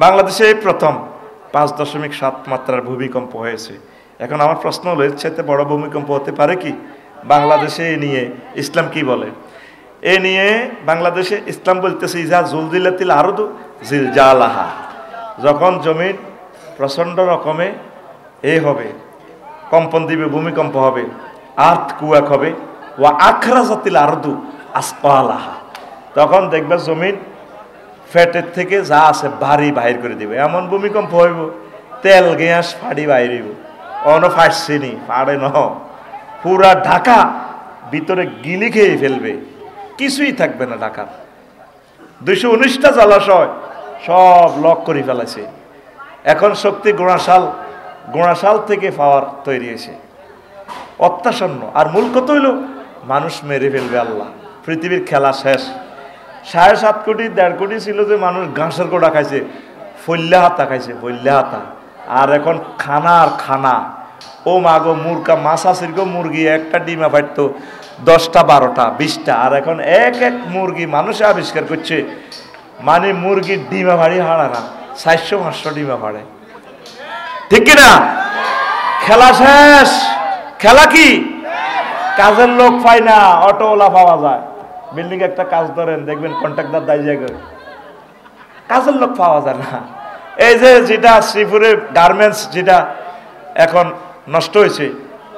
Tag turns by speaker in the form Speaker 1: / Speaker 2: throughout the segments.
Speaker 1: বাংলাদেশে প্রথম 5.7 মাত্রার ভূমিকম্প হয়েছে। এখন আমার প্রশ্ন হলো, এর চাইতে বড় ভূমিকম্প হতে পারে কি? বাংলাদেশে এ নিয়ে ইসলাম কি বলে? এ নিয়ে বাংলাদেশে ইসলাম বলতেছে ইজা জুলজিলাতিল আরদু জিলজালাহা, যখন জমিন প্রচণ্ড রকমে হবে, কম্পন দিবে, ভূমিকম্প হবে, আর্থ কুয়াক হবে, ওয়া আখরাজাতিল আরদু আসকালাহা, তখন দেখবে জমিন ফ্যাটের থেকে যা আছে ভারী বাহির করে দিবে। এমন ভূমিকম্প হইব তেল গ্যাস ফাড়ি বাইর হইব, অন ফাটছেনি ফাড়ে ন, পুরা ঢাকা ভিতরে গিলি খেয়ে ফেলবে, কিছুই থাকবে না ঢাকার। 219টা জলাশয় সব লক করে ফেলেছে। এখন শক্তি গোড়াশাল থেকে পাওয়ার তৈরি হয়েছে, অত্যাসন্ন। আর মূল কথা হইল মানুষ মেরে ফেলবে আল্লাহ, পৃথিবীর খেলা শেষ। 7.5 কোটি 1.5 কোটি ছিল যে মানুষ ঘাসের গোড়া খাইছে, ফল্লা হাতা খাইছে, ফল্লা হাতা। আর এখন খানা আর খানা, ও মাগো মুরগা মাছ আসির গো, মুরগি একটা ডিমা ফাটতো 10টা 12টা 20টা, আর এখন এক মুরগি মানুষে আবিষ্কার করছে, মানে মুরগির ডিমা ভাড়ি হারা না, 400-500 ডিমা ভাড়ে, ঠিক কিনা? খেলা শেষ। খেলা কি? কাজের লোক পায় না, অটোওয়ালা পাওয়া যায়। বিল্ডিং একটা কাজ ধরেন, দেখবেন কন্ট্রাক্টর দায় জায়গায়, কাজের লোক পাওয়া যায় না। এই যে যেটা শ্রীপুরে গার্মেন্টস যেটা এখন নষ্ট হয়েছে,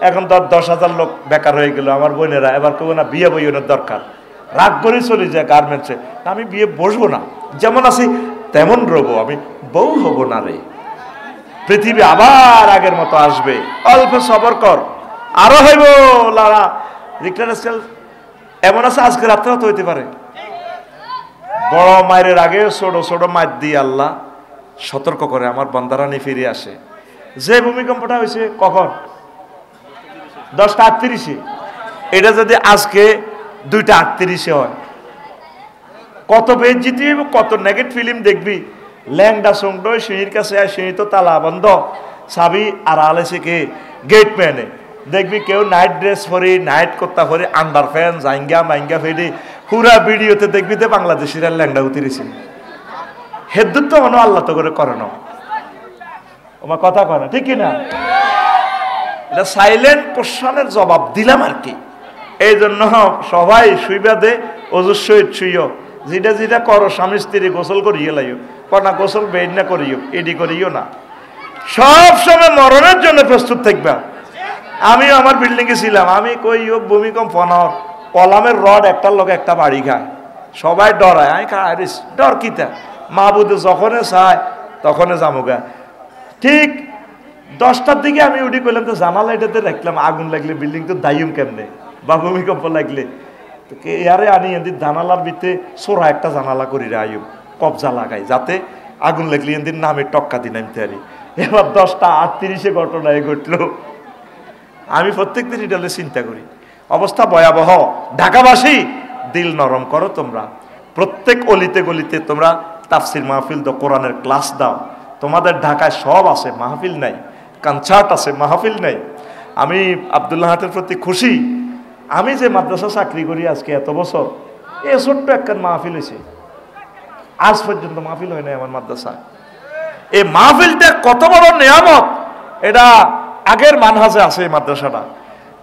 Speaker 1: এখন তো 10,000 লোক বেকার হয়ে গেল। আমার বোনেরা এবার কেউ না বিয়ে বইনের দরকার, রাগ করে চলে যায় গার্মেন্টসে, আমি বিয়ে বসবো না, যেমন আছি তেমন রবো, আমি বউ হব না রে। পৃথিবী আবার আগের মতো আসবে, অল্প সবর কর, আরো হইব লারা। রিক্টার স্কেল এমন আছে আজকে রাত্রে তো হইতে পারে। বড় মায়ের আগে ছোট ছোট মায়ের দিয়ে আল্লাহ সতর্ক করে আমার বান্দারানি ফিরে আসে। যে ভূমিকম্পটা হয়েছে কখন? 10:38। এটা যদি আজকে 2:38 হয়, কত বেজ্জিতি, কত নেগেটিভ ফিল্ম দেখবি। ল্যাংডা সঙ্গড সিঁড়ির কাছে, সিঁড়ি তো তালা বন্ধ, চাবি আর আলেছে কে গেটম্যানে, দেখবি কেউ নাইট ড্রেস পরি, নাইট কোত্তা পরি, আন্ডার ফ্যান জাইঙ্গা মাইঙ্গা ফেরি, পুরা ভিডিওতে দেখবি তো বাংলাদেশিরা ল্যাংডা উতিরেছে। হেদ্দুর তো মনে আল্লাহ তো করে না, আমার কথা কয় না, ঠিক কিনা? এটা সাইলেন্ট কোশ্চেনের জবাব দিলাম আর কি। এই জন্য সবাই শুইবা দে, অজস্র শুইও, যেটা যেটা করো স্বামী স্ত্রী গোসল করিয়ে লাইও, কনা গোসল বেড না করিও, এডি করিও না। সব সময় মরণের জন্য প্রস্তুত থাকবা। আমিও আমার বিল্ডিং এ ছিলাম, আমি কই হোক ভূমিকম্প নর, কলামের রড একটার লোক একটা বাড়ি খায়, সবাই ডরায়, আমি খাই ডর কিতা, মাহবুদে যখনে চায় তখনে যামুগা। ঠিক 10টার দিকে আমি উঠি করলাম, তো জানালা এটাতে রাখলাম, আগুন লাগলে বিল্ডিং তো দায়ুম কেমনে, বা ভূমিকম্প লাগলে ইয়ারে আনি এদিন জানালার ভিতরে সোরা একটা জানালা করি রে আয়ুব, কবজা লাগাই, যাতে আগুন লাগলে এদিন নামে টক্কা দিন আমি তারি। এবার 10:38 ঘটনায় ঘটলো। আমি প্রত্যেক দিন এটা চিন্তা করি, অবস্থা ভয়াবহ। ঢাকাবাসী দিল নরম করো, তোমরা প্রত্যেক অলিতে গলিতে তোমরা তাফসির মাহফিল দাও, কোরআনের ক্লাস দাও। তোমাদের ঢাকায় সব আছে, মাহফিল নাই, কনসার্ট আছে, মাহফিল নাই। আমি আব্দুল্লাহ হাটের প্রতি খুশি। আমি যে মাদ্রাসা চাকরি করি আজকে এত বছর, এ ছোট্ট একটা মাহফিল হয়েছে, আজ পর্যন্ত মাহফিল হয় নাই আমার মাদ্রাসা। এই মাহফিলটা কত বড় নিয়ামত, এটা আগের মানহাজে আছে এই মাদ্রাসাটা।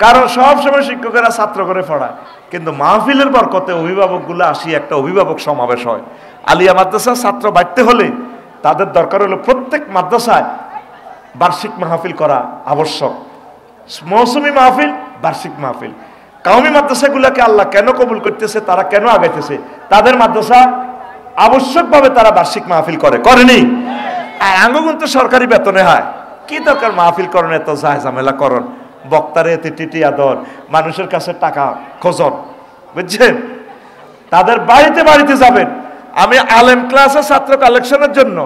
Speaker 1: কারণ সব সময় শিক্ষকেরা ছাত্র করে পড়ায়, কিন্তু মাহফিলের বরকতে অভিভাবকগুলো আসি, একটা অভিভাবক সমাবেশ হয়। আলিয়া মাদ্রাসার ছাত্র বাড়তে হলে তাদের দরকার হলো প্রত্যেক মাদ্রাসায় বার্ষিক মাহফিল করা আবশ্যক। মৌসুমী মাহফিল, বার্ষিক মাহফিল। কাউমি মাদ্রাসাগুলোকে আল্লাহ কেন কবুল করতেছে, তারা কেন আগাইতেছে? তাদের মাদ্রাসা আবশ্যকভাবে তারা বার্ষিক মাহফিল করেনি। আর আঙ্গুল তো সরকারি বেতনে হয়, কি দরকার মাহফিল করেন, এত যায় ঝামেলা করন, বক্তারে এতে টিটিয়া দন, মানুষের কাছে টাকা খোঁজন, বুঝছেন? তাদের বাড়িতে বাড়িতে যাবেন। আমি আলেম ক্লাসে ছাত্র কালেকশনের জন্য,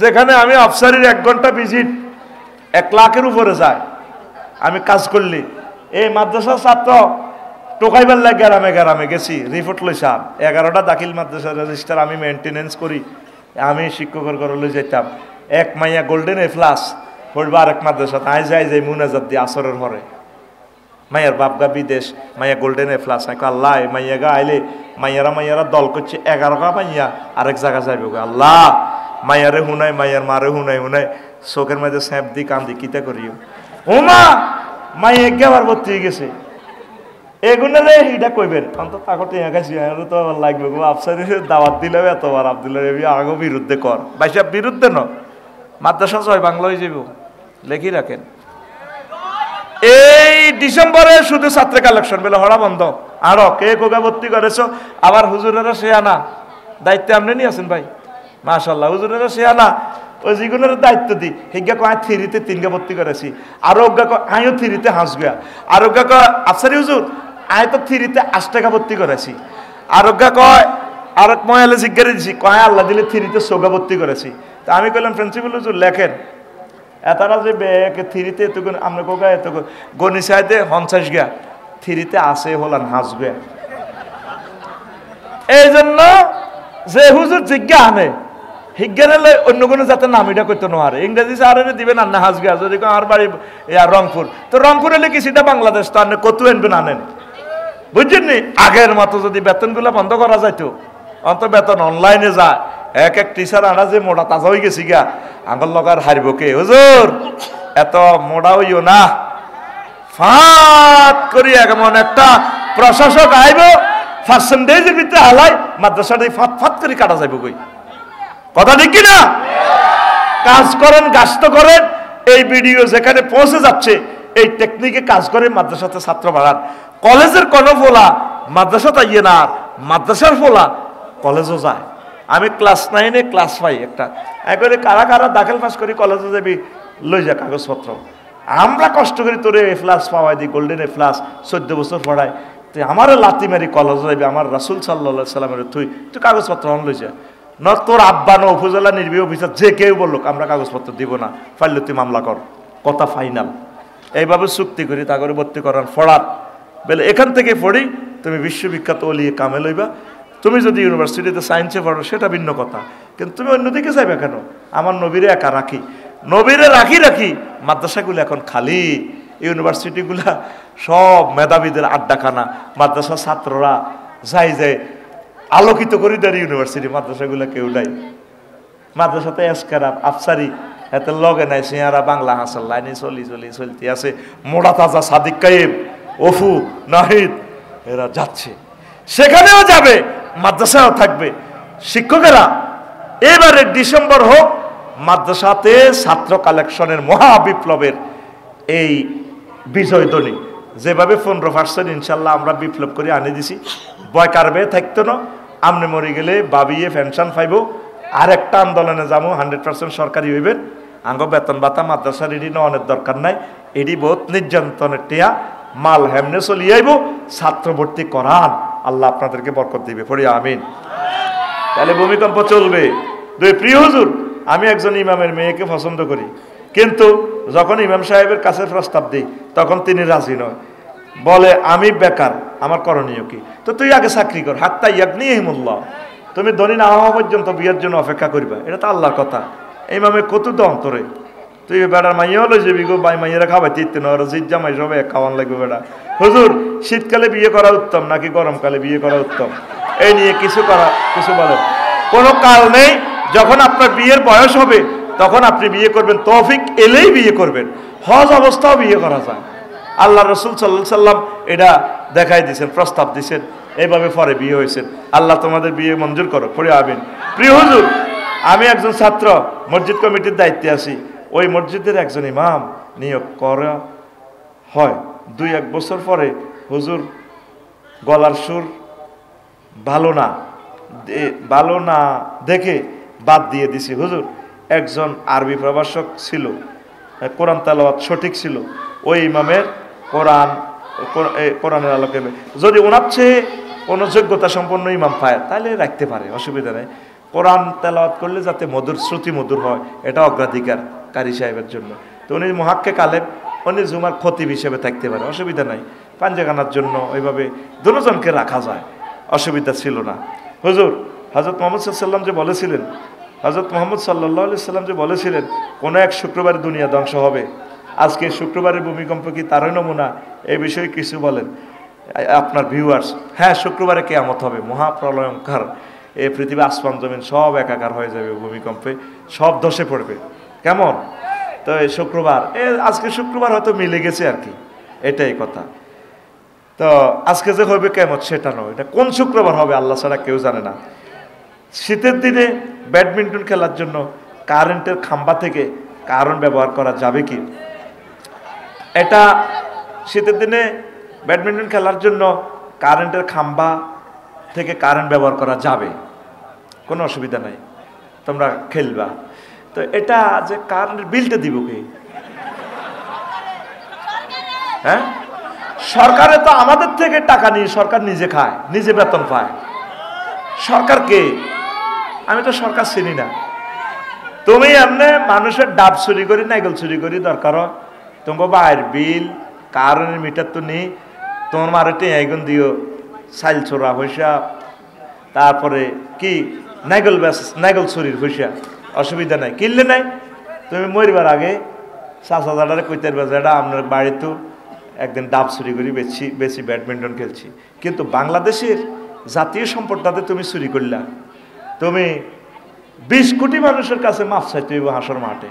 Speaker 1: যেখানে আমি আফসারির 1 ঘন্টা ভিজিট 1 লাখের উপরে যায়, আমি কাজ করলি এই মাদ্রাসার ছাত্র টোকাইবার লাগে গ্রামে গ্রামে গেছি, রিপোর্ট লইসাম। 11টা দাখিল মাদ্রাসা রেজিস্টার আমি মেনটেনেন্স করি, আমি শিক্ষকের ঘরে লই যেতাম। এক মাইয়া গোল্ডেন এ প্লাস পড়বা আরেক মাদ্রাসা, তাই যাই মুনাজাত দিয়ে আসরের ঘরে, মাইয়ার বাপগা বিদেশ, মাইয়া গোল্ডেন এ প্লাস। আল্লাহ মাইয়া গা আইলে মাইয়ারা দল করছে, 11টা মাইয়া আরেক জায়গা যাইব, আল্লাহ মায়ারে হুনাই মায়ার মারে হুনাই হুনাই চোখের মাঝে স্যাপ দি কান্দি কিতা করিও ওমা মাই একবার ভর্তি হয়ে গেছে এগুলো রে এটা কইবেন অন্তত তাকে টিয়া খাইছি তো লাগবে গো আফসারি দাওয়াত দিলেও এতবার আব্দুল্লাহ রবি আগো বিরুদ্ধে কর ভাইসা বিরুদ্ধে ন মাদ্রাসা ছয় বাংলা হয়ে যাব লেখি রাখেন এই ডিসেম্বরে শুধু ছাত্র কালেকশন বলে হরা বন্ধ আরো কে কোগা ভর্তি করেছো আবার হুজুরেরা সে আনা দায়িত্বে আপনি নিয়ে আছেন ভাই মাশাল্লাহ হুজুরেরা সে আনা ওই যেগুলোর দায়িত্ব দিই হিজ্ঞা কয় থ্রিতে তিনগা ভর্তি করেছি আর অজ্ঞা কয় আমিও থ্রিতে হাসগা আর অজ্ঞা কয় আফসারি হুজুর আমি তো থ্রিতে 8 টাকা ভর্তি করেছি আর অজ্ঞা কয় আর ময়ালে জিজ্ঞাসা দিছি কয় আল্লাহ দিলে থ্রিতে সোগা ভর্তি করেছি তা আমি কইলাম প্রিন্সিপাল হুজুর লেখেন এতারা যে ব্যাকে থ্রিতে এতগুণ আমরা কোগা এত গণি সাইডে 50 গা থ্রিতে আসে হলান হাসগা এই জন্য যে হুজুর জিজ্ঞা আনে হিজ্ঞানে অন্য কোনো যাতে নামিটা করতে নোয়ারে ইংরেজি স্যারের দিবেন আন্না হাসগা যদি আর বাড়ি রংপুর তো রংপুর এলে কি সেটা বাংলাদেশ তো আনে কত আনবেন আনেন বুঝছেন নি আগের মতো যদি বেতনগুলো বন্ধ করা যাইতো অন্ত বেতন অনলাইনে যায় এক এক টিচার আনা যে মোটা তাজা হয়ে গেছি গা আঙ্গল লগার হারিব কে হুজুর এত মোটা হইও না ফাত করি এমন একটা প্রশাসক আইব পার্সেন্টেজের ভিতরে হালাই মাদ্রাসাটা ফাত ফাত করে কাটা যাইব কই কথা ঠিক কিনা কাজ করেন গাছ করেন এই ভিডিও যেখানে পৌঁছে যাচ্ছে এই টেকনিকে কাজ করে মাদ্রাসাতে ছাত্র বাড়ান কলেজের কোনো ফোলা মাদ্রাসাতে ইয়ে না মাদ্রাসার ফোলা কলেজও যায় আমি ক্লাস 9-এ ক্লাস 5 একটা একবারে কারা কারা দাখিল পাস করি কলেজে যাবি লই যা কাগজপত্র আমরা কষ্ট করি তোরে এ প্লাস পাওয়াই দিই গোল্ডেন এ প্লাস 14 বছর পড়াই তুই আমার লাতি মারি কলেজে যাবি আমার রাসূল সাল্লাল্লাহু সাল্লামের তুই কাগজপত্র অন লই যা ন তোর আব্বা ন উপজেলা নির্বাহী অফিসার যে কেউ বললো আমরা কাগজপত্র দিব না ফাইলে তুই মামলা কর কথা ফাইনাল এইভাবে চুক্তি করি তা করে ভর্তি করার ফড়াত বলে এখান থেকে পড়ি তুমি বিশ্ববিখ্যাত অলিয়ে কামে লইবা তুমি যদি ইউনিভার্সিটিতে সায়েন্সে পড়ো সেটা ভিন্ন কথা কিন্তু তুমি অন্যদিকে যাইবে কেন আমার নবীরে একা রাখি নবীরে রাখি মাদ্রাসাগুলো এখন খালি ইউনিভার্সিটিগুলা সব মেধাবীদের আড্ডাখানা মাদ্রাসা ছাত্ররা যাই যায় আলোকিত করি দেয় ইউনিভার্সিটি মাদ্রাসাগুলো কেউ নাই মাদ্রাসাতে এসকারাপ আফসারি এত লগে নাই সিয়ারা বাংলা হাসাল লাইনে চলতে আছে মোড়া তাজা সাদিক কাইম অফু নাহিদ এরা যাচ্ছে সেখানেও যাবে মাদ্রাসাও থাকবে শিক্ষকেরা এবারে ডিসেম্বর হোক মাদ্রাসাতে ছাত্র কালেকশনের মহা বিপ্লবের এই বিজয় ধ্বনি যেভাবে 15% ইনশাল্লাহ আমরা বিপ্লব করে আনে দিছি বয় কারবে থাকতো না আমনে মরে গেলে বাবিয়ে পেনশন পাইব আর একটা আন্দোলনে যাবো 100% সরকারি হইবেন আঙ্গ বেতন ভাতা মাদ্রাসার এটি নেওয়ানোর দরকার নাই এটি বহুত নির্যাতনের টিয়া মাল হেমনে চলিয়ে আইব ছাত্র ভর্তি করান আল্লাহ আপনাদেরকে বরকত দিবে পড়ি আমিন তাহলে ভূমিকম্প চলবে দুই প্রিয় হুজুর আমি একজন ইমামের মেয়েকে পছন্দ করি কিন্তু যখন ইমাম সাহেবের কাছে প্রস্তাব দিই তখন তিনি রাজি নয় বলে আমি বেকার আমার করণীয় কি তো তুই আগে চাকরি কর হাত্তা ইয়াগনিহিমুল্লাহ তুমি ধনী না হওয়া পর্যন্ত বিয়ের জন্য অপেক্ষা করবা এটা তো আল্লাহর কথা ইমামে কত দম তোরে তুই বেড়ার মাইয়া হলো যাবি গো ভাই মাইয়েরা খাওয়াইতে ইচ্ছে না ওরা জিজ্জা মাই সবাই খাওয়ান লাগবে বেড়া হুজুর শীতকালে বিয়ে করা উত্তম নাকি গরমকালে বিয়ে করা উত্তম এই নিয়ে কিছু বলেন কোনো কাল নেই যখন আপনার বিয়ের বয়স হবে তখন আপনি বিয়ে করবেন তৌফিক এলেই বিয়ে করবেন হজ অবস্থাও বিয়ে করা যায় আল্লাহ রসুল সাল্লাল্লাহু সাল্লাম এটা দেখাই দিয়েছেন প্রস্তাব দিয়েছেন এইভাবে পরে বিয়ে হয়েছেন আল্লাহ তোমাদের বিয়ে মঞ্জুর করো পড়ে আবেন প্রিয় হুজুর আমি একজন ছাত্র মসজিদ কমিটির দায়িত্বে আছি ওই মসজিদের একজন ইমাম নিয়োগ করা হয় 2-1 বছর পরে হুজুর গলার সুর ভালো না দেখে বাদ দিয়ে দিছি হুজুর একজন আরবি প্রভাষক ছিল কোরআন তেলাওয়াত সঠিক ছিল ওই ইমামের কোরআনের আলোকে যদি ওনার চেয়ে কোনো যোগ্যতা সম্পন্ন ইমাম পায় তাহলে রাখতে পারে অসুবিধা নেই কোরআন তেলাওয়াত করলে যাতে শ্রুতি মধুর হয় এটা অগ্রাধিকার কারি সাহেবের জন্য তো উনি মুহাক্কিক আলেম উনি জুমার খতিব হিসেবে থাকতে পারে অসুবিধা নাই পাঞ্জাগানার জন্য ওইভাবে দুজনকে রাখা যায় অসুবিধা ছিল না হুজুর হযরত মুহাম্মদ সাল্লাল্লাহু আলাইহি বলেছিলেন হযরত মুহাম্মদ সাল্লাল্লাহু আলাইহি সাল্লাম যে বলেছিলেন কোনো এক শুক্রবারে দুনিয়া ধ্বংস হবে আজকে শুক্রবারের ভূমিকম্প কি তারই নমুনা এই বিষয়ে কিছু বলেন আপনার ভিউয়ার্স হ্যাঁ শুক্রবারে কিয়ামত হবে মহাপ্রলয়ঙ্কার এই পৃথিবী আসমান জমিন সব একাকার হয়ে যাবে ভূমিকম্পে, সব ধসে পড়বে। কেমন? তো এই শুক্রবার, আজকে শুক্রবার হয়তো মিলে গেছে আর কি, এটাই কথা। তো আজকে যে হবে কেমন সেটা নয়, এটা কোন শুক্রবার হবে আল্লাহ ছাড়া কেউ জানে না। শীতের দিনে ব্যাডমিন্টন খেলার জন্য কারেন্টের খাম্বা থেকে কারেন্ট ব্যবহার করা যাবে কি? এটা শীতের দিনে ব্যাডমিন্টন খেলার জন্য কারেন্টের খাম্বা থেকে কারেন্ট ব্যবহার করা যাবে, কোনো অসুবিধা নাই, তোমরা খেলবা। তো এটা যে কারেন্টের বিলটা দিব কে? হ্যাঁ, সরকারে তো আমাদের থেকে টাকা নিয়ে সরকার নিজে খায়, নিজে বেতন পায়। সরকার কে? আমি তো সরকার চিনি না। তুমি এমনি মানুষের ডাব চুরি করি, নাইগল চুরি করি, দরকার তোমাকে বাইরের বিল কারেন্টের মিটার তো নেই, তোমার মারেটে এগুন দিও চাইল চোরা হইসা, তারপরে কি নাইগল চুরির হইসা, অসুবিধা নাই, কিনলে নাই। তুমি মরিবার আগে চাচাদারে কইতে পারবে এটা আপনার বাড়িতে একদিন ডাব চুরি করি বেশি ব্যাডমিন্টন খেলছি। কিন্তু বাংলাদেশের জাতীয় সম্পদটাতে তুমি চুরি করলা, তুমি 20 কোটি মানুষের কাছে মাফ চাইতে হইব হাসর মাঠে।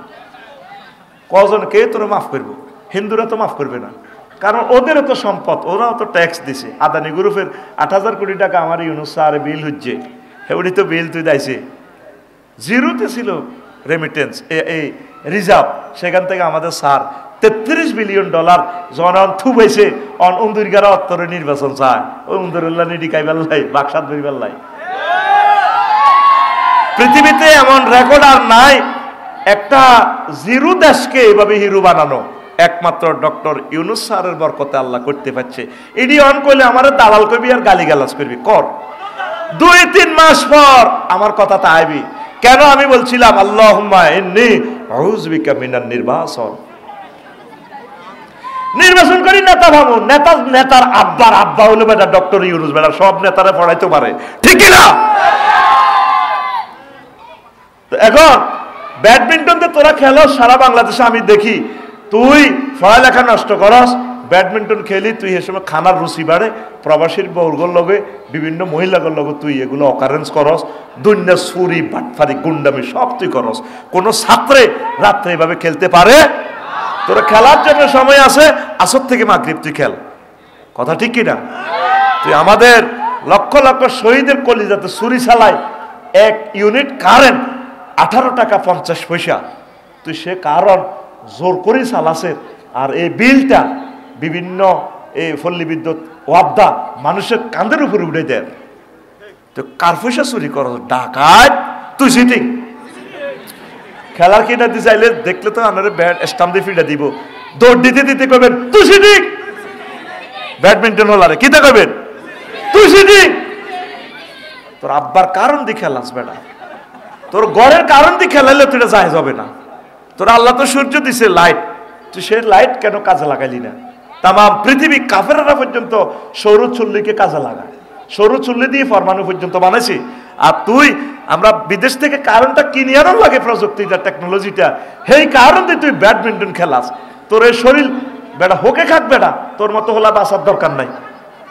Speaker 1: কজন কে তোরা মাফ করবো? হিন্দুরা তো মাফ করবে না, কারণ ওদেরও তো সম্পদ, ওরাও তো ট্যাক্স দিছে। আদানি গ্রুপের 8,000 কোটি টাকা আমার ইউনুস স্যার বিল হচ্ছে, হেউড়ি তো বিল তুই দাইছে, জিরোতে ছিল রেমিটেন্স, এই রিজার্ভ, সেখান থেকে আমাদের স্যার $33 বিলিয়ন জনগণ থুবেছে অন উন্দুরগারা অত্তরে নির্বাচন চায়, ওই উন্দুরুল্লাহ নিডিকাই বেল্লাই বাকসাদ বই বেল্লাই। পৃথিবীতে এমন রেকর্ড আর নাই একটা জিরো দেশকে এভাবে হিরো বানানো, একমাত্র ডক্টর ইউনুস স্যারের বরকতে আল্লাহ করতে পারছে। ইডি অন করলে আমার দালাল করবি আর গালিগালাজ করবি, কর 2-3 মাস পর আমার কথা তা আইবি। কেন আমি বলছিলাম আল্লাহুম্মা ইন্নী আউযু বিকা মিনান নির্বাচন করি নেতা ভাবুন, নেতার আব্বা হলো বেটা ডক্টর ইউনুস, বেটা সব নেতারা পড়াইতে পারে, ঠিক কিনা? এখন ব্যাডমিন্টন তোরা খেলো সারা বাংলাদেশে, আমি দেখি তুই পড়ালেখা নষ্ট করস, ব্যাডমিন্টন খেলি তুই এ সময় খানার রুচি বাড়ে, প্রবাসীর বউগুলোর লগে বিভিন্ন মহিলাগুলোর লগে তুই এগুলো অকারেন্স করস, দুনিয়া চুরি বাটফারি গুন্ডামি সব তুই করস। কোনো ছাত্রে রাত্রে এভাবে খেলতে পারে? তোরা খেলার জন্য সময় আছে, আসর থেকে মাগরিব তুই খেল, কথা ঠিক কিনা? তুই আমাদের লক্ষ লক্ষ শহীদের কলিজাতে ছুরি চালায় 1 ইউনিট কারেন্ট 18 টাকা 50 পয়সা, তুই সে কারণ জোর করে চালাছে। আর এই বিলটা বিভিন্ন এই পল্লী বিদ্যুৎ ওয়াবদা মানুষের কাঁধের উপরে উঠে দেয়, তো কার পয়সা চুরি কর? ডাকাত তুই সিটিং। খেলার কিনা দিতে চাইলে দেখলে তো আমার ব্যাট স্টাম্প দিয়ে ফিটা দিব, দৌড় দিতে দিতে করবেন তুই সিটিং। ব্যাডমিন্টন হলারে কিতা করবেন? তুই সিটিং। তোর আব্বার কারণ দিয়ে খেলাস বেটা, তোর গড়ের কারণ দিয়ে খেলাইলে তুই জায়েজ হবে না। তোর আল্লাহ তো সূর্য দিছে লাইট, তুই সেই লাইট কেন কাজে লাগাইলি না? তাম পৃথিবী কাফেররা পর্যন্ত সৌরচুল্লিকে কাজে লাগায়, সৌরচুল্লি দিয়ে পরমাণু পর্যন্ত বানাইছি। আর তুই আমরা বিদেশ থেকে কারণটা কিনে আনার লাগে, প্রযুক্তিটা টেকনোলজিটা, সেই কারণ দিয়ে তুই ব্যাডমিন্টন খেলাস। তোর এই শরীর বেটা হোকে খাক বেটা, তোর মতো হলা বাঁচার দরকার নাই,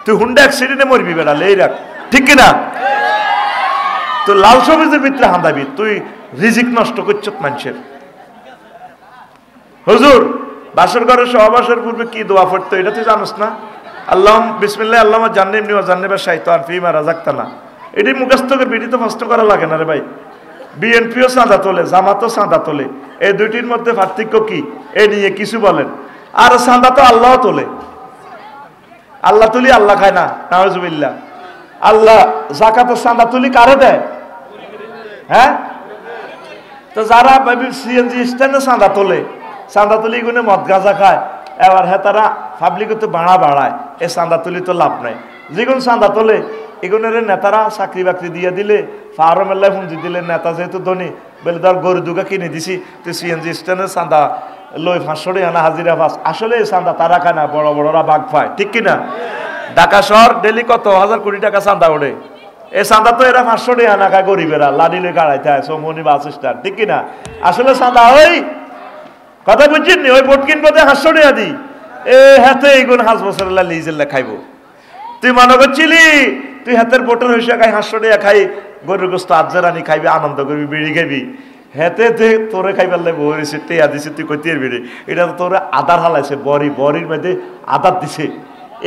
Speaker 1: তুই হুন্ডা অ্যাক্সিডেন্টে মরবি বেটা, লেই রাখ, ঠিক কিনা? তুই লাল সবুজের ভিতরে হাঁদাবি, তুই রিজিক নষ্ট করছ মানুষের। হুজুর বাসর ঘরে সহবাসের পূর্বে কি দোয়া পড়তো এটা তুই জানোস না? আল্লাহ বিসমিল্লাহ আল্লাহুম্মা জান্নিবনি ওয়া জান্নিবা শাইতান ফিমা রাযাকতানা। এটি মুখস্থ করে বিডিতে প্রশ্ন করা লাগে না রে ভাই। বিএনপিও চাঁদা তোলে, জামাতও চাঁদা তোলে, এই দুইটির মধ্যে পার্থক্য কি? এ নিয়ে কিছু বলেন। আর চাঁদা তো আল্লাহ তোলে, আল্লাহ তুলি আল্লাহ খায় না, নাউজুবিল্লাহ। আল্লাহ যাকাতের চাঁদা তুলি কারে দেয়? হ্যাঁ, তো যারা সিএনজি স্ট্যান্ডে চাঁদা তোলে, চাঁদা তুলি গুনে মদ গাঁজা খায়, এবার হ্যাঁ তারা পাবলিকে তো বাড়ায়, এই চাঁদা তুলি তো লাভ নাই। যেগুলো চাঁদা তোলে এগুনের নেতারা চাকরি বাকরি দিয়ে দিলে, ফার্মেল্লায় পুঁজি দিলে, নেতা যেহেতু ধনী বলে ধর গরু দুগা কিনে দিছি, তুই সিএনজি স্ট্যান্ডে চাঁদা লই 500 টাকা হাজিরা পাস। আসলে এই চাঁদা তারা খায় না, বড় বড়রা বাঘ পায়, ঠিক কিনা? ঢাকা শহর ডেলি কত 1000 কোটি টাকা চাঁদা ওঠে, এই চাঁদা তো এরা 500 টাকা না খায় গরিবেরা, লাডিলে গাড়াইতে হয় সোমনি বাস স্ট্যান্ড, ঠিক কিনা? আসলে চাঁদা ওই কথা বুঝছেন নি, ওই ভোট কিনবো 500 টাকা দিই, এ হাতে এইগুন 5 বছর লিজেল্লা খাইব। তুই মনে করছিলি তুই হাতের বোটল হয়েছে খাই 500 টাকা খাই গরুর গোস্ত আজ্জারানি খাইবি আনন্দ করবি বিড়ি খাইবি হেতে তোরে খাইবার লাগে বসে টেয়া দিছে তুই কইতে বিড়ি এটা তো তোরে আদার হালাইছে বরির মধ্যে আদার দিছে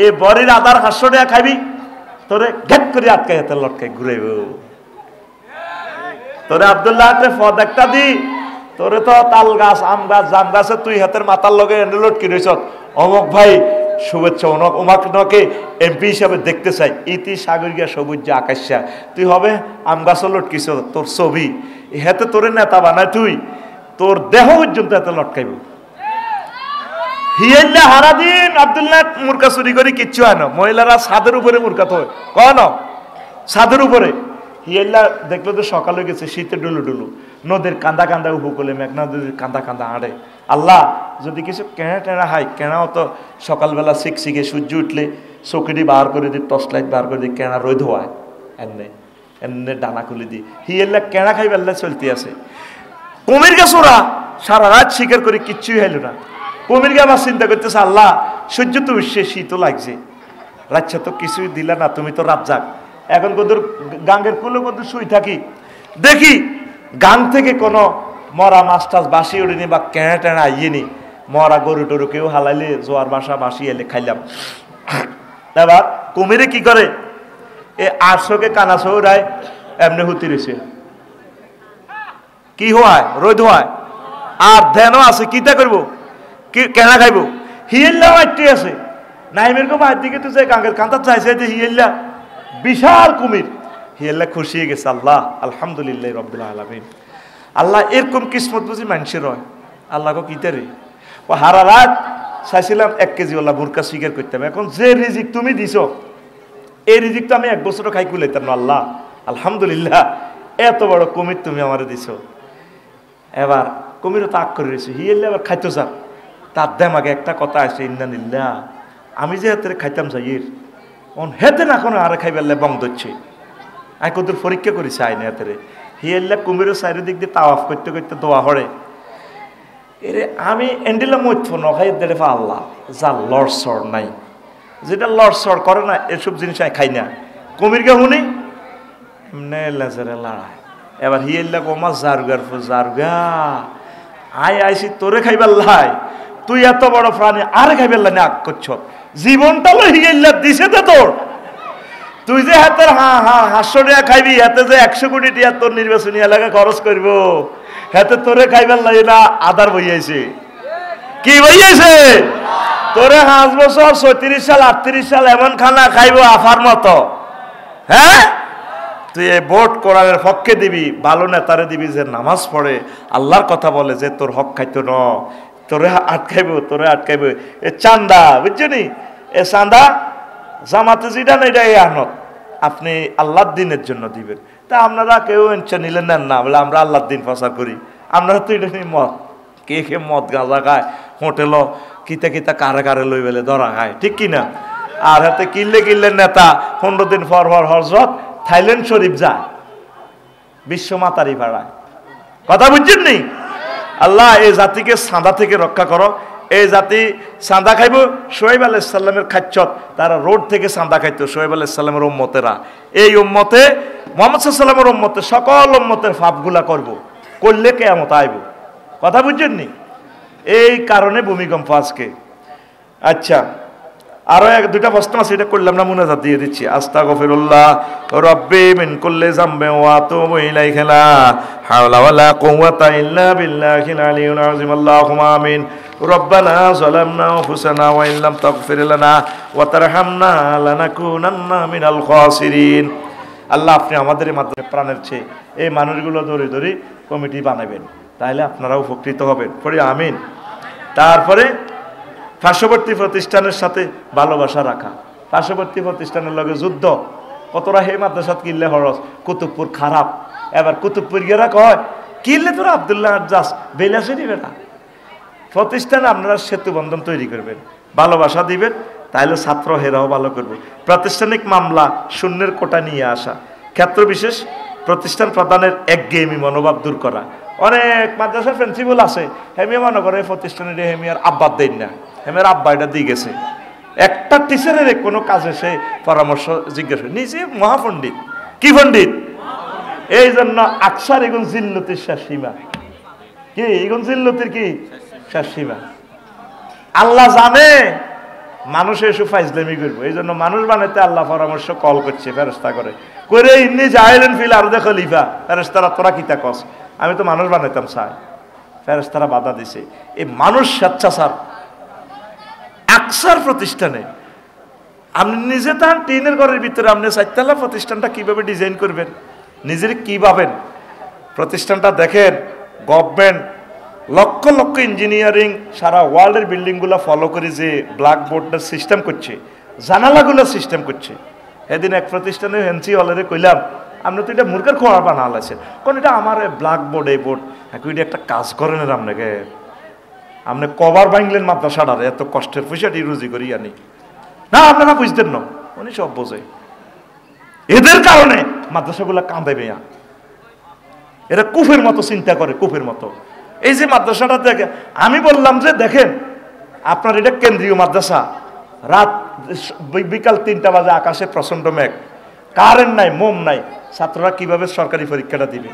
Speaker 1: এই বরির আদার 500 টাকা খাইবি তোরে ঘেট করে আটকাই হাতে লটকাই ঘুরাইব তোরে আব্দুল্লাহ পদ একটা দি তোরে তো তাল গাছ আম গাছ জাম গাছে তুই হাতের মাথার লগে লটকি রয়েছ অমক ভাই শুভেচ্ছা ওমাকে এমপি হিসাবে দেখতে চাই ইতি সাগরিয়া সবুজ আকাশা তুই হবে আম গাছও লটকিস তোর ছবি হেতে তোরে নেতা বানায় তুই তোর দেহ পর্যন্ত এত লটকাইব হিয়াল্লা হারাদিন আব্দুল্লাহ মুরকা চুরি করে কিচ্ছু হয় না মহিলারা ছাদের উপরে মুরকা তো কন ছাদের উপরে হিয়াল্লা দেখলো তো সকাল হয়ে গেছে শীতে ডুলু ডুলু নদীর কান্দা কান্দা উপকূলে মেঘনা নদীর কান্দা কান্দা হাঁড়ে আল্লাহ যদি কিছু কেনা টেনা হয় কেনাও তো সকালবেলা শিখে সূর্য উঠলে চকিটি বার করে দিই টর্চ লাইট বার করে দিই কেনা রোদ হওয়ায় এমনি ডানা খুলে দিই হিয়াল্লা কেনা খাই বেল্লা চলতে আছে কুমির গাছ ওরা সারা রাত শিকার করে কিচ্ছুই হইল না কুমির গাছ আবার চিন্তা করতেছে আল্লাহ সূর্য তো উঠছে শীতও লাগছে রাচ্ছা তো কিছুই দিলা না তুমি তো রাত যাক এখন কদর গাঙ্গের কুলো কদর শুই থাকি দেখি গাং থেকে কোনো মরা মাছ টাছ বাসি উড়িনি বা কেনা টেনা আইয়েনি মরা গরু টরু কেউ হালাইলে জোয়ার বাসা বাসি এলে খাইলাম এবার কুমিরে কি করে এ 800কে কানা সৌরায় এমনি হুতি রয়েছে কি হয় রোদ হয় আর ধ্যানও আছে কিতা করবো কি কেনা খাইবো হিয়েল্লাও একটি আছে নাইমের কো বাইর দিকে তো যে গাঙ্গের কান্তা চাইছে যে হিয়েল্লা বিশাল কুমির হিয়েল্লা খুশি হয়ে গেছে আল্লাহ আলহামদুলিল্লাহ রব্বিল আলামিন আল্লাহ এরকম কিসমত বুঝি মানুষের হয় আল্লাহ কো কিতে রে ও হারা রাত চাইছিলাম 1 কেজি ওলা বুরকা শিকার করতাম এখন যে রিজিক তুমি দিছো এই রিজিক তো আমি 1 বছরও খাই কুলাইতাম না আল্লাহ আলহামদুলিল্লাহ এত বড় কুমির তুমি আমারে দিছো এবার কুমিরও তাক করে রয়েছে হিয়েল্লা এবার খাইতো স্যার তার দেমাগে একটা কথা আছে ইন্নানিল্লাহ আমি যে হাতে খাইতাম যাইয়ের অন হেতে না কোনো আরে খাইবেললে বং ধরছে আমি কত পরীক্ষা করেছি আইনে হাতে হিয়েল্লা কুমিরও চারিদিক দিয়ে তাওয়াফ করতে করতে দোয়া হরে এরে আমি এন্ডিলা মধ্য নখাই দেড়ে আল্লাহ যা লড়সড় নাই যেটা লড়সড় করে না এসব জিনিস আমি খাই না কুমিরকে শুনি এমনি লেজারে লড়ায় এবার হিয়েল্লা কোমা জারুগার জারুগা আইসি তোরে খাইবার লাই তুই এত বড় প্রাণী আরে খাইবার লাই না করছ জীবনটা লো হিয়েল্লা দিছে তো তোর তুই যে হাতের 500 টাকা খাইবি হাতে যে 100 কোটি টাকা তোর নির্বাচনী এলাকা খরচ করবো হাতে তোরে খাইবার লাই না আদার বইয়াছে কি বইয়াছে তোরে 5 বছর 37 সাল 38 সাল এমন খানা খাইবো আফার মতো হ্যাঁ তুই এই ভোট কোরআনের পক্ষে দিবি ভালো নেতারে দিবি যে নামাজ পড়ে আল্লাহর কথা বলে যে তোর হক খাইতো ন তোরে আটকাইব এ চান্দা বুঝছনি এ চান্দা জামাতে যেটা না এটা এই আনত আপনি আল্লাহর দিনের জন্য দিবেন তা আপনারা কেউ ইচ্ছা নিলেন নেন না বলে আমরা আল্লাহর দিন প্রচার করি আপনারা তো এটা নিয়ে মদ কে মদ গাঁজা খায় হোটেল কিতা কারে কারে লই বেলে ধরা খায় ঠিক কিনা আর হাতে কিনলে নেতা 15 দিন পর হজরত থাইল্যান্ড শরীফ যায় বিশ্ব মাতারি ভাড়ায় কথা বুঝছেন নি আল্লাহ এই জাতিকে সাদা থেকে রক্ষা করো এই জাতি সাদা খাইব শোয়েব আলাইহিস সালামের খাচ্ছত তারা রোড থেকে সাদা খাইতো শোয়েব আলাইহিস সালামের উম্মতেরা এই উম্মতে মুহাম্মদ সাল্লাল্লাহু আলাইহি সাল্লামের উম্মতে সকল উম্মতের পাপগুলা করব করলে কিয়ামত আইব কথা বুঝছেন নি এই কারণে ভূমিকম্প আজকে আচ্ছা আরো দুইটা প্রশ্ন আছে এটা করলাম না মুনাজাত দিয়ে দিচ্ছি আস্তাগফিরুল্লাহ রাব্বি মিন কুল্লি যামবি ওয়া আতুবু ইলাইহি লা হাওলা ওয়ালা কুওয়াতা ইল্লা বিল্লাহিল আলিয়্যিল আযীম আল্লাহুম্মা আমিন রব্বানা যালামনা আনফুসানা ওয়া ইল্লাম তাগফির লানা ওয়া তারহামনা লানাকুনান্না মিনাল খাসিরিন আল্লাহ আপনি আমাদের মাধ্যমে প্রাণের চেয়ে এই মানুষগুলো ধরে কমিটি বানাবেন তাহলে আপনারা উপকৃত হবেন পড়ি আমিন তারপরে পার্শ্ববর্তী প্রতিষ্ঠানের সাথে ভালোবাসা রাখা পার্শ্ববর্তী প্রতিষ্ঠানের লগে যুদ্ধ কতরা হে মাদ্রাসাত কিনলে হরস কুতুবপুর খারাপ এবার কুতুবপুর গেরা কয় কিনলে তোরা আব্দুল্লাহ যাস বেলাসে নিবে না প্রতিষ্ঠানে আপনারা সেতু বন্ধন তৈরি করবেন ভালোবাসা দিবেন তাহলে ছাত্র হেরাও ভালো করবে প্রাতিষ্ঠানিক মামলা শূন্যের কোটা নিয়ে আসা ক্ষেত্র বিশেষ প্রতিষ্ঠান প্রদানের একঘেয়েমি মনোভাব দূর করা অনেক মাদ্রাসার প্রিন্সিপাল আছে হেমিয়া মনে করে প্রতিষ্ঠানের হেমিয়ার আব্বা দেন না হেমিয়ার আব্বা এটা দিয়ে গেছে একটা টিচারের কোনো কাজে সে পরামর্শ জিজ্ঞেস করে, নিজে মহাপণ্ডিত। কি পণ্ডিত? এই জন্য আকসার এগুন জিল্লতির শেষ সীমা। কি এগুন জিল্লতির কি শেষ সীমা? আল্লাহ জানে মানুষ এসে ফাইজলামি করবো, এই জন্য মানুষ বানাইতে আল্লাহ পরামর্শ কল করছে ফেরেশতা করে ইন্নি জাহিলুন ফিল আরদি খলিফা। ফেরেশতারা তোরা কিতা কস, আমি তো মানুষ বানাইতাম চাই। ফেরেশতারা বাধা দিছে। এই মানুষ স্বেচ্ছাচার আকসার প্রতিষ্ঠানে আপনি নিজে তার টিনের ঘরের ভিতরে আপনি চারতলা প্রতিষ্ঠানটা কিভাবে ডিজাইন করবেন, নিজের কি ভাবেন? প্রতিষ্ঠানটা দেখেন, গভর্নমেন্ট লক্ষ লক্ষ ইঞ্জিনিয়ারিং সারা ওয়ার্ল্ডের বিল্ডিংগুলো ফলো করে যে ব্ল্যাকবোর্ডের সিস্টেম করছে, জানালাগুলো সিস্টেম করছে। এদিন এক প্রতিষ্ঠানে হেনসি হলেরে কইলাম, আপনি তো এটা মূর্খের খোয়া বানালাইছেন। কোন এটা আমার ব্ল্যাকবোর্ড, এই বোর্ড এটা একটা কাজ করেন আপনাকে, আপনি কভার ভাঙলেন মাদ্রাসাটার এত কষ্টের পয়সাটি রুজি করি আনি না, আপনারা বুঝতেন না। উনি সব বোঝে, এদের কারণে মাদ্রাসাগুলো কাঁদে মেয়া, এরা কুফের মতো চিন্তা করে, কুফের মতো। এই যে মাদ্রাসাটা দেখে, আমি বললাম যে দেখেন আপনার এটা কেন্দ্রীয় মাদ্রাসা, রাত বিকাল 3টা বাজে আকাশে প্রচন্ড মেঘ, কারেন্ট নাই, মোম নাই, ছাত্ররা কিভাবে সরকারি পরীক্ষাটা দিবে?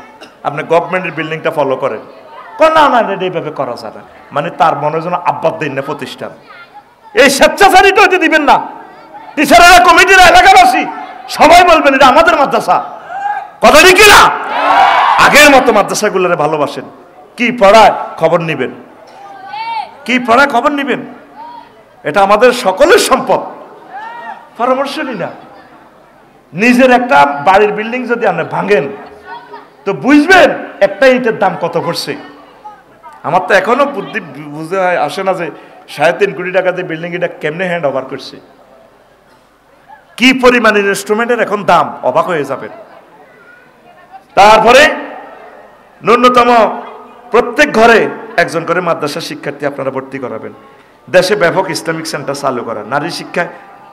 Speaker 1: আপনি গভর্নমেন্টের বিল্ডিংটা ফলো করেন। না না, এইভাবে করা যায় না। মানে তার মনে যেন আব্বাদ দিন না প্রতিষ্ঠান, এই স্বেচ্ছাচারিত হইতে দিবেন না। টিচারেরা, কমিটিরা, এলাকাবাসী সবাই বলবেন এটা আমাদের মাদ্রাসা। কথা ঠিক না? আগের মতো মাদ্রাসাগুলোরে ভালোবাসেন। কি পড়ায় খবর নিবেন, কি পড়ায় খবর নিবেন, এটা আমাদের সকলের সম্পদ। পরামর্শ নি না। নিজের একটা বাড়ির বিল্ডিং যদি আপনি ভাঙেন তো বুঝবেন একটা ইটের দাম কত পড়ছে। আমার তো এখনো বুদ্ধি বুঝে আসে না যে 3.5 কোটি টাকা দিয়ে বিল্ডিং এটা কেমনে হ্যান্ড ওভার করছে, কি পরিমাণ ইনস্ট্রুমেন্টের এখন দাম, অবাক হয়ে যাবেন। তারপরে ন্যূনতম প্রত্যেক ঘরে একজন করে মাদ্রাসা শিক্ষার্থী আপনারা ভর্তি করাবেন। দেশে ব্যাপক ইসলামিক সেন্টার চালু করা, নারী শিক্ষায়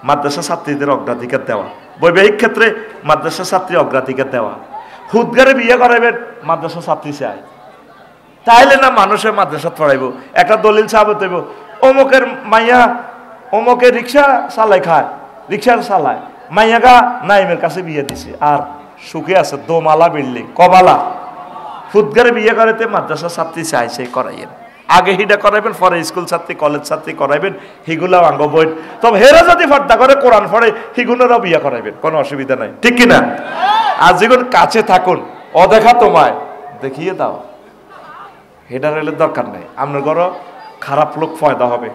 Speaker 1: মাদ্রাসা ছাত্রীদের অগ্রাধিকার দেওয়া, বৈবাহিক ক্ষেত্রে মাদ্রাসা ছাত্রী অগ্রাধিকার দেওয়া, হুদগারে বিয়ে করাবেন মাদ্রাসা ছাত্রী চাই, তাইলে না মানুষের মাদ্রাসা পড়াইব। একটা দলিল সাহাবত হইব, অমুকের মাইয়া অমুকে রিক্সা চালাই খায়, রিক্সা চালায়, মাইয়াগা নাইমের কাছে বিয়ে দিছে আর সুখে আছে, দোমালা বিল্ডিং, কবালা। হুদগারে বিয়ে করাতে মাদ্রাসা ছাত্রী চাই, সেই করাইয়েন। আগে হিডা করাইবেন, পরে স্কুল ছাত্রী, কলেজ ছাত্রী করাইবেন, হিগুলাও আঙ্গ বই। তবে হেরা যদি ফর্দা করে কোরআন পড়ে, হিগুনেরও বিয়ে করাইবেন, কোনো অসুবিধা নাই, ঠিক কিনা? আর যেগুন কাছে থাকুন, অদেখা তোমায় দেখিয়ে দাও, হেডা রেলের দরকার নেই, আপনার ঘরও খারাপ লোক ফয়দা হবে।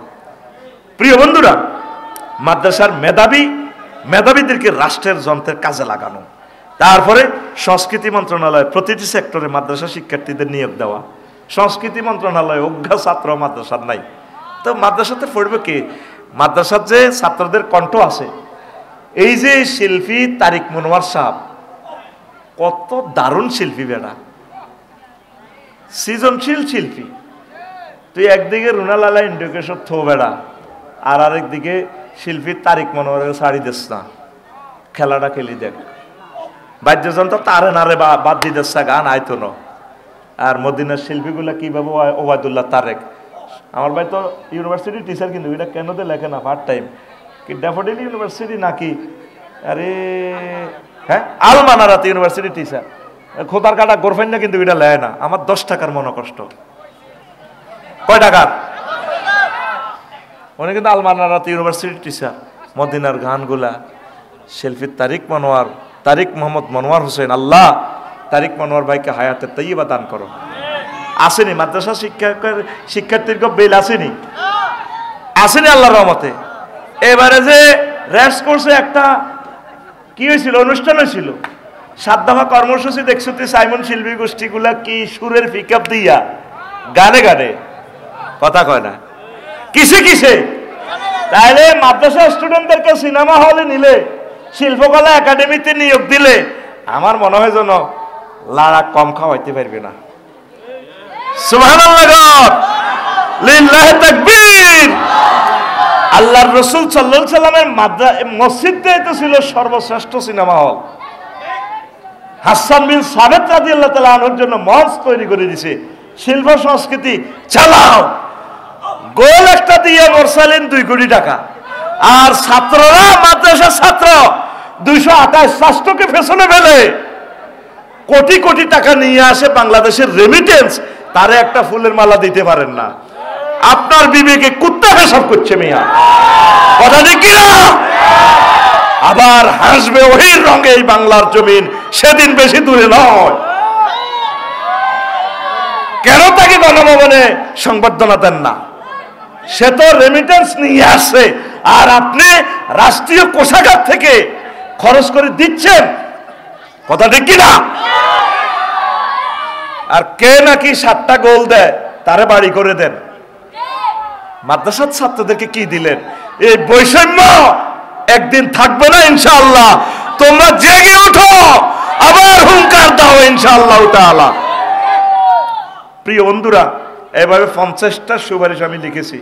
Speaker 1: প্রিয় বন্ধুরা, মাদ্রাসার মেধাবীদেরকে রাষ্ট্রের যন্ত্রের কাজে লাগানো। তারপরে সংস্কৃতি মন্ত্রণালয় প্রতিটি সেক্টরে মাদ্রাসা শিক্ষার্থীদের নিয়োগ দেওয়া। সংস্কৃতি মন্ত্রণালয় অজ্ঞা ছাত্র মাদ্রাসার নাই, তো মাদ্রাসাতে পড়বে কে? মাদ্রাসার যে ছাত্রদের কণ্ঠ আছে, এই যে শিল্পী তারিক মনোয়ার সাহেব, কত দারুণ শিল্পী বেড়া, সৃজনশীল শিল্পী। তুই একদিকে রুনালালা ইন্ডিকেশন থো বেড়া, আর আরেকদিকে শিল্পী তারিক মনোয়ারের শাড়ি দিস না, খেলাটা খেলি দেখ, বাদ্যযন্ত্র তারে নারে বাদ দিতেছে, গান আইতো না। আর মদিনার শিল্পীগুলা কিভাবে, ওবায়দুল্লাহ তারেক, আমার ভাই তো ইউনিভার্সিটি টিচার, কিন্তু এটা কেন তো লেখে না পার্ট টাইম, কি ড্যাফোডিল ইউনিভার্সিটি নাকি, আরে হ্যাঁ আলমানারাত ইউনিভার্সিটি টিচার, খোদার কাটা গোরফাইন না, কিন্তু এটা লেয় না। আমার 10 টাকার মনে কষ্ট, কয় টাকার? উনি কিন্তু আলমানারাত ইউনিভার্সিটি টিচার। মদিনার গানগুলা শিল্পী তারিক মোহাম্মদ মনোয়ার হোসেন, আল্লাহ তারিক মনোয়ার ভাইকে হায়াতে তাইয়্যিবা দান করো। আসেনি মাদ্রাসা শিক্ষার্থীর বেল আসেনি, আসেনি আল্লাহর রহমতে। এবারে যে রেস্ট করছে, একটা কি হয়েছিল, অনুষ্ঠান হয়েছিল, 7 দফা কর্মসূচি দেখছো, সাইমন শিল্পী গোষ্ঠীগুলা কি সুরের পিকআপ দিয়া গানে গানে, কথা কয় না, কিসে কিসে। তাইলে মাদ্রাসা স্টুডেন্টদেরকে সিনেমা হলে নিলে, শিল্পকলা একাডেমিতে নিয়োগ দিলে, আমার মনে হয় যেন লাড়া কম খাওয়াইতে পারবে না। সুবহানাল্লাহ, লিল্লাহি তাকবীর। আল্লাহর রাসূল সাল্লাল্লাহু আলাইহি সাল্লামের মসজিদটাই তো ছিল সর্বশ্রেষ্ঠ সিনেমা হল। হাসান বিন সাবিত রাদিয়াল্লাহু তাআলা আনহুর জন্য মঞ্চ তৈরি করে দিয়েছে, শিল্প সংস্কৃতি চালাও। গোল একটা দিয়ে মোরসালিন 2 কোটি টাকা, আর ছাত্ররা, মাদ্রাসার ছাত্র 228 রাষ্ট্রকে পেছনে ফেলে কোটি কোটি টাকা নিয়ে আসে বাংলাদেশের রেমিটেন্স, তারে একটা ফুলের মালা দিতে পারেন না। আপনার বিবেকে কুত্তা পেশাব করছে মিয়া, কথা ঠিক কিনা? আবার হাসবে ওহির রঙে এই বাংলার জমিন, সেদিন বেশি দূরে নয়। কেন তাকে গণভবনে সংবর্ধনা দেন না? সে তো রেমিটেন্স নিয়ে আসছে, আর আপনি রাষ্ট্রীয় কোষাগার থেকে খরচ করে দিচ্ছেন, কথা ঠিক কিনা? আর কে নাকি 7টা গোল দেয় তারে বাড়ি করে দেন। মাদ্রাসার ছাত্রদেরকে কি দিলেন? এই বৈষম্য একদিন থাকবে না ইনশাআল্লাহ। তোমরা জেগে ওঠো, আবার হুঙ্কার দাও ইনশাআল্লাহ তাআলা। প্রিয় বন্ধুরা, এভাবে 50টা সুপারিশ আমি লিখেছি।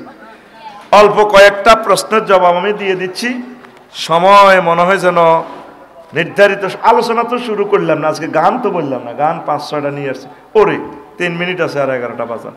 Speaker 1: অল্প কয়েকটা প্রশ্নের জবাব আমি দিয়ে দিচ্ছি। সময় মনে হয় যেন নির্ধারিত, আলোচনা তো শুরু করলাম না, আজকে গান তো বললাম না, গান 5-6টা নিয়ে আসছি। ওরে 3 মিনিট আছে আর 11টা বাজা।